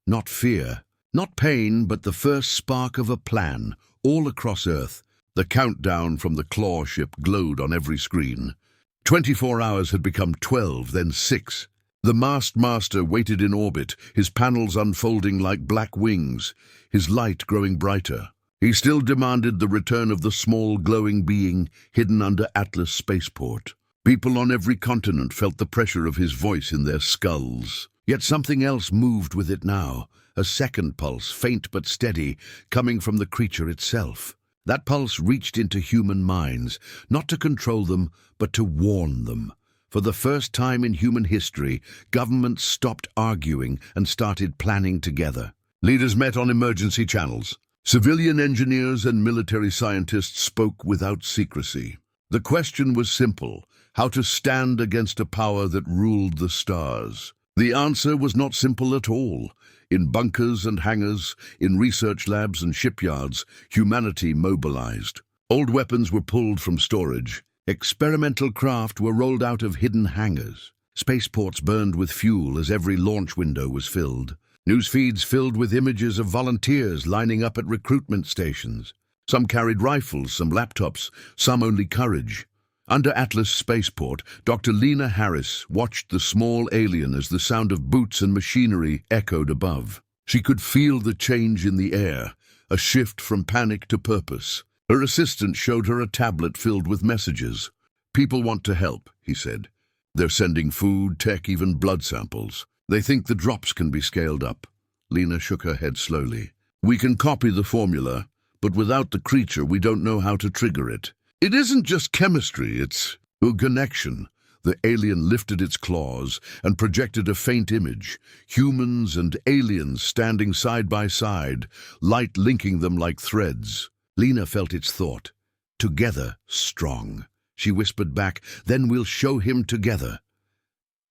A: Not fear, not pain, but the first spark of a plan, all across Earth. The countdown from the claw ship glowed on every screen. 24 hours had become 12, then 6. The masked master waited in orbit, his panels unfolding like black wings, his light growing brighter. He still demanded the return of the small, glowing being hidden under Atlas spaceport. People on every continent felt the pressure of his voice in their skulls. Yet something else moved with it now, a second pulse, faint but steady, coming from the creature itself. That pulse reached into human minds, not to control them, but to warn them. For the first time in human history, governments stopped arguing and started planning together. Leaders met on emergency channels. Civilian engineers and military scientists spoke without secrecy. The question was simple: how to stand against a power that ruled the stars. The answer was not simple at all. In bunkers and hangars, in research labs and shipyards, humanity mobilized. Old weapons were pulled from storage. Experimental craft were rolled out of hidden hangars. Spaceports burned with fuel as every launch window was filled. News feeds filled with images of volunteers lining up at recruitment stations. Some carried rifles, some laptops, some only courage. Under Atlas Spaceport, Dr. Lena Harris watched the small alien as the sound of boots and machinery echoed above. She could feel the change in the air, a shift from panic to purpose. Her assistant showed her a tablet filled with messages. "People want to help," he said. "They're sending food, tech, even blood samples. They think the drops can be scaled up." Lena shook her head slowly. "We can copy the formula, but without the creature we don't know how to trigger it. It isn't just chemistry, it's a connection." The alien lifted its claws and projected a faint image. Humans and aliens standing side by side, light linking them like threads. Lena felt its thought. "Together, strong." She whispered back, "Then we'll show him together."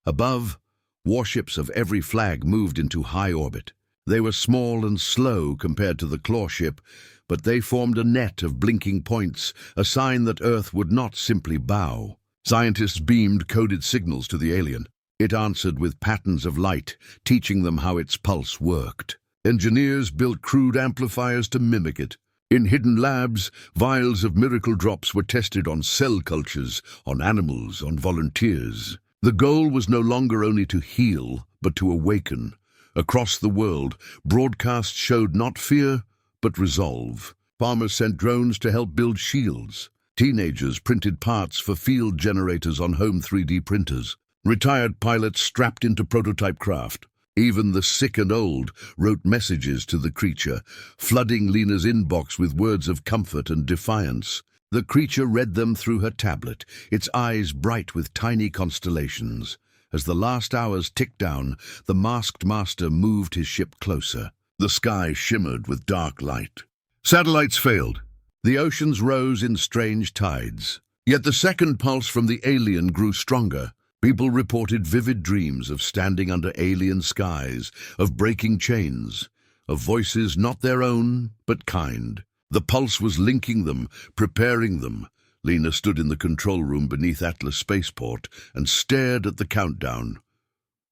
A: Above, warships of every flag moved into high orbit. They were small and slow compared to the claw ship, but they formed a net of blinking points, a sign that Earth would not simply bow. Scientists beamed coded signals to the alien. It answered with patterns of light, teaching them how its pulse worked. Engineers built crude amplifiers to mimic it. In hidden labs, vials of miracle drops were tested on cell cultures, on animals, on volunteers. The goal was no longer only to heal, but to awaken. Across the world, broadcasts showed not fear, but resolve. Farmers sent drones to help build shields. Teenagers printed parts for field generators on home 3D printers. Retired pilots strapped into prototype craft. Even the sick and old wrote messages to the creature, flooding Lena's inbox with words of comfort and defiance. The creature read them through her tablet, its eyes bright with tiny constellations. As the last hours ticked down, the masked master moved his ship closer. The sky shimmered with dark light. Satellites failed. The oceans rose in strange tides. Yet the second pulse from the alien grew stronger. People reported vivid dreams of standing under alien skies, of breaking chains, of voices not their own, but kind. The pulse was linking them, preparing them. Lena stood in the control room beneath Atlas Spaceport and stared at the countdown.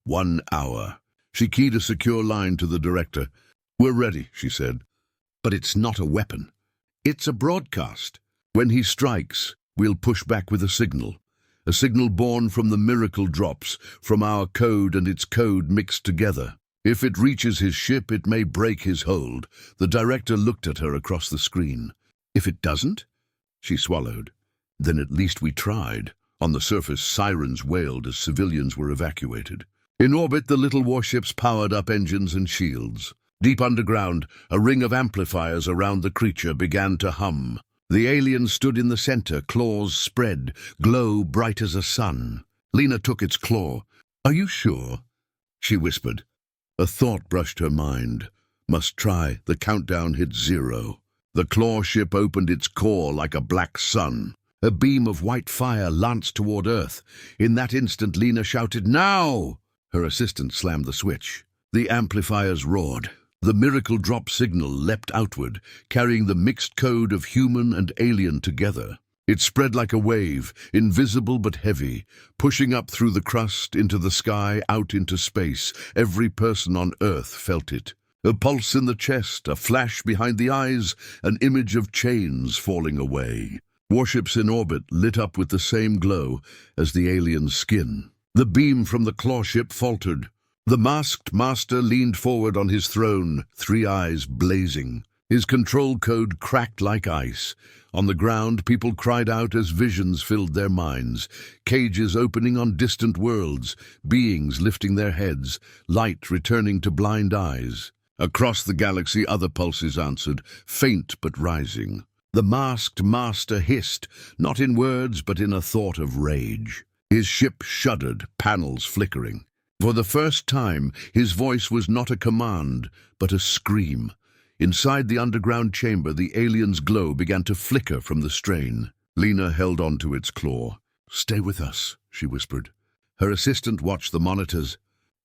A: 1 hour. She keyed a secure line to the director. "We're ready," she said. "But it's not a weapon. It's a broadcast. When he strikes, we'll push back with a signal. A signal born from the miracle drops, from our code and its code mixed together. If it reaches his ship, it may break his hold." The director looked at her across the screen. "If it doesn't?" She swallowed. "Then at least we tried." On the surface, sirens wailed as civilians were evacuated. In orbit, the little warships powered up engines and shields. Deep underground, a ring of amplifiers around the creature began to hum. The alien stood in the center, claws spread, glow bright as a sun. Lena took its claw. "Are you sure?" she whispered. A thought brushed her mind. Must try. The countdown hit 0. The claw ship opened its core like a black sun. A beam of white fire lanced toward Earth. In that instant, Lena shouted, "Now!" Her assistant slammed the switch. The amplifiers roared. The miracle drop signal leapt outward, carrying the mixed code of human and alien together. It spread like a wave, invisible but heavy, pushing up through the crust, into the sky, out into space. Every person on Earth felt it. A pulse in the chest, a flash behind the eyes, an image of chains falling away. Warships in orbit lit up with the same glow as the alien's skin. The beam from the claw ship faltered. The masked master leaned forward on his throne, 3 eyes blazing. His control code cracked like ice. On the ground, people cried out as visions filled their minds. Cages opening on distant worlds, beings lifting their heads, light returning to blind eyes. Across the galaxy, other pulses answered, faint but rising. The masked master hissed, not in words but in a thought of rage. His ship shuddered, panels flickering. For the first time, his voice was not a command, but a scream. Inside the underground chamber, the alien's glow began to flicker from the strain. Lena held onto its claw. "Stay with us," she whispered. Her assistant watched the monitors.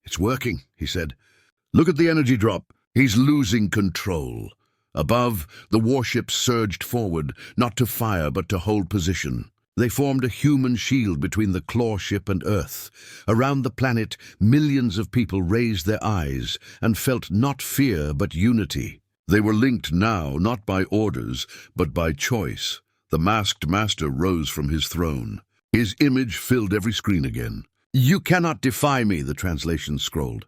A: "It's working," he said. "Look at the energy drop. He's losing control." Above, the warships surged forward, not to fire but to hold position. They formed a human shield between the claw ship and Earth. Around the planet, millions of people raised their eyes and felt not fear but unity. They were linked now, not by orders, but by choice. The masked master rose from his throne. His image filled every screen again. "You cannot defy me," the translation scrolled.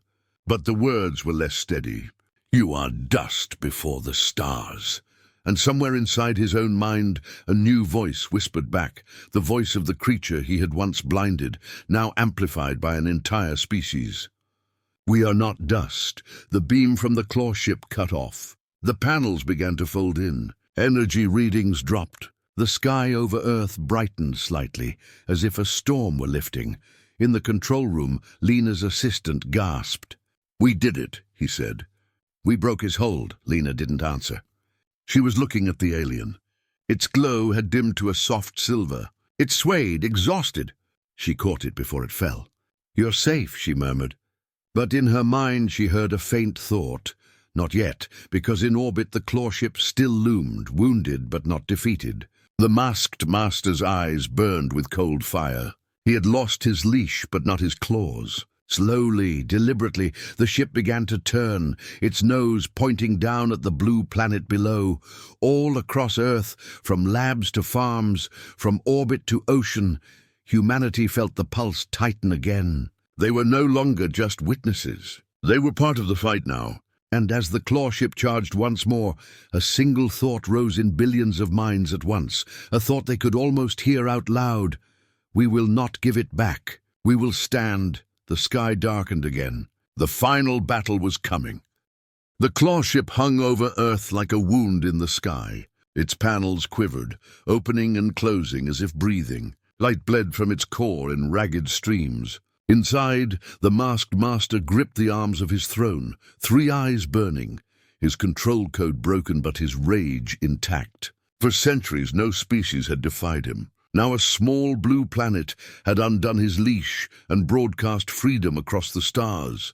A: But the words were less steady. "You are dust before the stars." And somewhere inside his own mind, a new voice whispered back, the voice of the creature he had once blinded, now amplified by an entire species. "We are not dust." The beam from the claw ship cut off. The panels began to fold in. Energy readings dropped. The sky over Earth brightened slightly, as if a storm were lifting. In the control room, Lena's assistant gasped. "We did it," he said. "We broke his hold." Lena didn't answer. She was looking at the alien. Its glow had dimmed to a soft silver. It swayed, exhausted. She caught it before it fell. "You're safe," she murmured. But in her mind she heard a faint thought. Not yet, because in orbit the claw ship still loomed, wounded but not defeated. The masked master's eyes burned with cold fire. He had lost his leash but not his claws. Slowly, deliberately, the ship began to turn, its nose pointing down at the blue planet below. All across Earth, from labs to farms, from orbit to ocean, humanity felt the pulse tighten again. They were no longer just witnesses. They were part of the fight now. And as the claw ship charged once more, a single thought rose in billions of minds at once, a thought they could almost hear out loud. "We will not give it back. We will stand." The sky darkened again. The final battle was coming. The claw ship hung over Earth like a wound in the sky. Its panels quivered, opening and closing as if breathing. Light bled from its core in ragged streams. Inside, the masked master gripped the arms of his throne, 3 eyes burning, his control code broken but his rage intact. For centuries, no species had defied him. Now a small blue planet had undone his leash and broadcast freedom across the stars.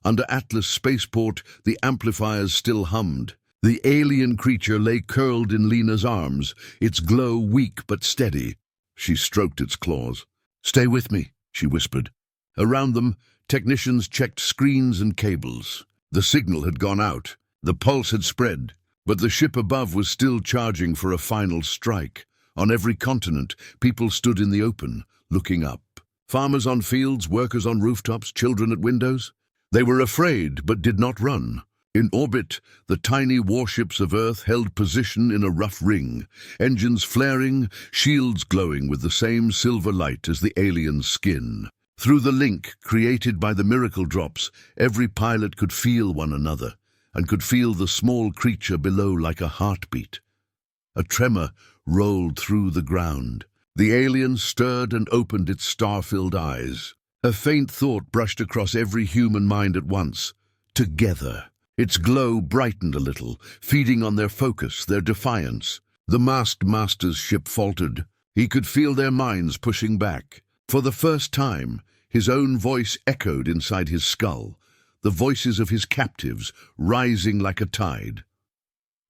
A: Under Atlas spaceport, the amplifiers still hummed. The alien creature lay curled in Lena's arms, its glow weak but steady. She stroked its claws. "Stay with me," she whispered. Around them, technicians checked screens and cables. The signal had gone out. The pulse had spread, but the ship above was still charging for a final strike. On every continent, people stood in the open, looking up. Farmers on fields, workers on rooftops, children at windows. They were afraid, but did not run. In orbit, the tiny warships of Earth held position in a rough ring, engines flaring, shields glowing with the same silver light as the alien's skin. Through the link created by the miracle drops, every pilot could feel one another, and could feel the small creature below like a heartbeat. A tremor rolled through the ground. The alien stirred and opened its star-filled eyes. A faint thought brushed across every human mind at once. Together. Its glow brightened a little, feeding on their focus, their defiance. The masked master's ship faltered. He could feel their minds pushing back. For the first time, his own voice echoed inside his skull, the voices of his captives rising like a tide.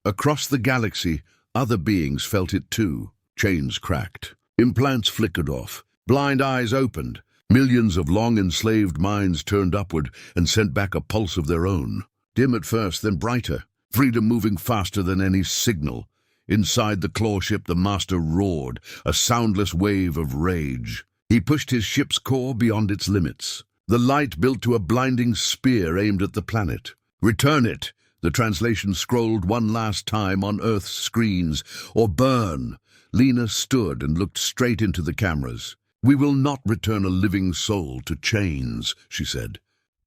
A: Across the galaxy, other beings felt it too. Chains cracked. Implants flickered off. Blind eyes opened. Millions of long-enslaved minds turned upward and sent back a pulse of their own. Dim at first, then brighter. Freedom moving faster than any signal. Inside the claw ship, the master roared, a soundless wave of rage. He pushed his ship's core beyond its limits. The light built to a blinding spear aimed at the planet. "Return it," the translation scrolled one last time on Earth's screens, "or burn." Lena stood and looked straight into the cameras. "We will not return a living soul to chains," she said.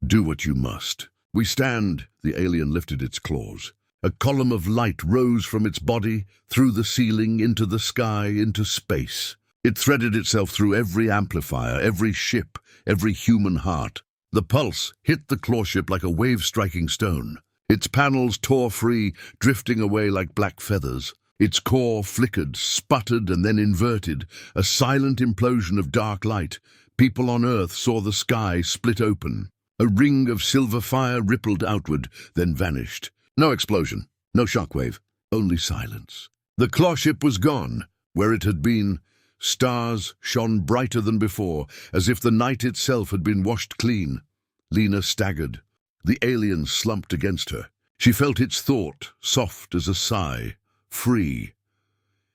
A: "Do what you must." "We stand," the alien lifted its claws. A column of light rose from its body, through the ceiling, into the sky, into space. It threaded itself through every amplifier, every ship, every human heart. The pulse hit the clawship like a wave-striking stone. Its panels tore free, drifting away like black feathers. Its core flickered, sputtered, and then inverted, a silent implosion of dark light. People on Earth saw the sky split open. A ring of silver fire rippled outward, then vanished. No explosion, no shockwave, only silence. The clawship was gone, where it had been. Stars shone brighter than before, as if the night itself had been washed clean. Lena staggered. The alien slumped against her. She felt its thought, soft as a sigh, free.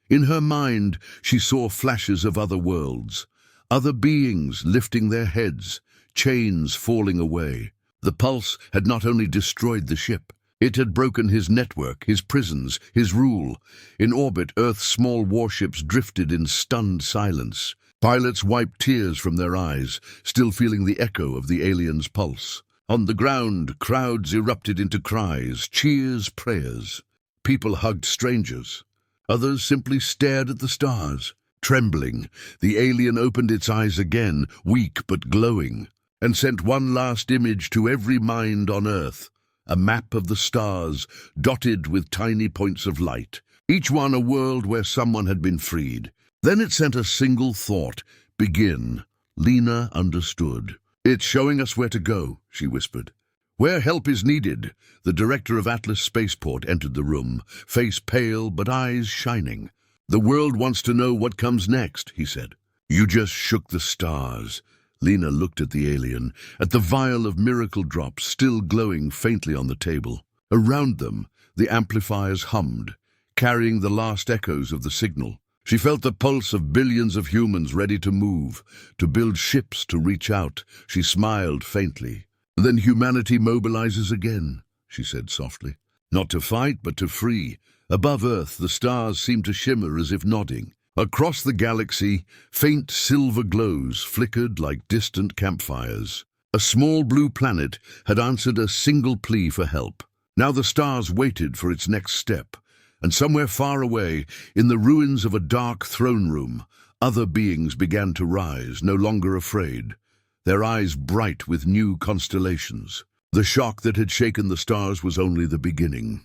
A: In her mind, she saw flashes of other worlds, other beings lifting their heads, chains falling away. The pulse had not only destroyed the ship, it had broken his network, his prisons, his rule. In orbit, Earth's small warships drifted in stunned silence. Pilots wiped tears from their eyes, still feeling the echo of the alien's pulse. On the ground, crowds erupted into cries, cheers, prayers. People hugged strangers. Others simply stared at the stars. Trembling, the alien opened its eyes again, weak but glowing, and sent one last image to every mind on Earth. A map of the stars, dotted with tiny points of light, each one a world where someone had been freed. Then it sent a single thought, begin. Lena understood. "It's showing us where to go," she whispered. "Where help is needed." The director of Atlas Spaceport entered the room, face pale but eyes shining. "The world wants to know what comes next," he said. "You just shook the stars." Lena looked at the alien, at the vial of miracle drops still glowing faintly on the table. Around them, the amplifiers hummed, carrying the last echoes of the signal. She felt the pulse of billions of humans ready to move, to build ships, to reach out. She smiled faintly. "Then humanity mobilizes again," she said softly. "Not to fight, but to free." Above Earth, the stars seemed to shimmer as if nodding. Across the galaxy, faint silver glows flickered like distant campfires. A small blue planet had answered a single plea for help. Now the stars waited for its next step, and somewhere far away, in the ruins of a dark throne room, other beings began to rise, no longer afraid, their eyes bright with new constellations. The shock that had shaken the stars was only the beginning.